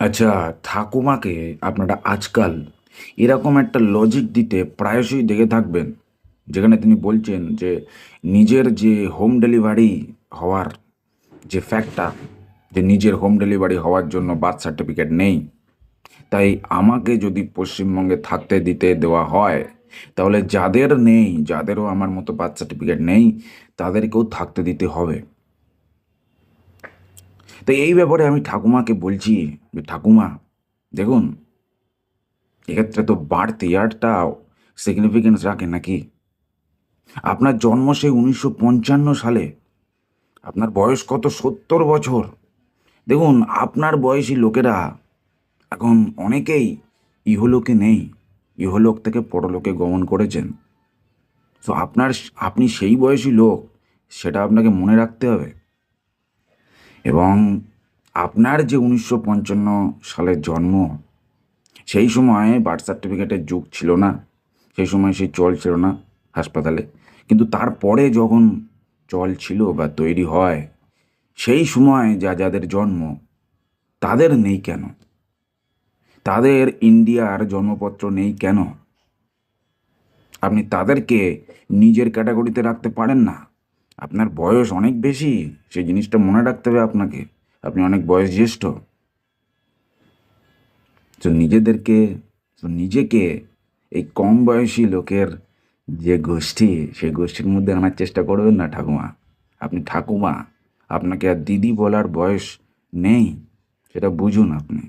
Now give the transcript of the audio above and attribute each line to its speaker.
Speaker 1: আচ্ছা, ঠাকুমাকে আপনারা আজকাল এরকম একটা লজিক দিতে প্রায়শই দেখে থাকবেন, যেখানে তিনি বলছেন যে নিজের যে হোম ডেলিভারি হওয়ার যে ফ্যাক্টটা, যে নিজের হোম ডেলিভারি হওয়ার জন্য বার্থ সার্টিফিকেট নেই, তাই আমাকে যদি পশ্চিমবঙ্গে থাকতে দিতে দেওয়া হয়, তাহলে যাদের নেই, যাদেরও আমার মতো বার্থ সার্টিফিকেট নেই, তাদেরকেও থাকতে দিতে হবে। তো এই ব্যাপারে আমি ঠাকুমাকে বলছি যে ঠাকুমা, দেখুন, এক্ষেত্রে তো বার্থ ইয়ারটা সিগনিফিকেন্স রাখে নাকি? আপনার জন্ম সেই 1955 সালে। আপনার বয়স কত? 70 বছর। দেখুন, আপনার বয়সী লোকেরা এখন অনেকেই ইহলোকে নেই, ইহলোক থেকে পরলোকে গমন করেছেন। তো আপনি সেই বয়সী লোক, সেটা আপনাকে মনে রাখতে হবে। এবং আপনার যে 1955 সালের জন্ম, সেই সময় বার্থ সার্টিফিকেটের যুগ ছিল না, সেই সময় সেই চল ছিল না হাসপাতালে। কিন্তু তারপরে যখন চল ছিল বা তৈরি হয়, সেই সময় যাদের জন্ম, তাদের নেই কেন? তাদের ইন্ডিয়ার জন্মপত্র নেই কেন? আপনি তাদেরকে নিজের ক্যাটাগরিতে রাখতে পারেন না? আপনার বয়স অনেক বেশি, সেই জিনিসটা মনে রাখতে হবে আপনাকে। আপনি অনেক বয়স জ্যেষ্ঠ। তো নিজেকে এই কম বয়সী লোকের যে গোষ্ঠী, সেই গোষ্ঠীর মধ্যে আনার চেষ্টা করবেন না ঠাকুমা। আপনি ঠাকুমা, আপনাকে আর দিদি বলার বয়স নেই, সেটা বুঝুন আপনি।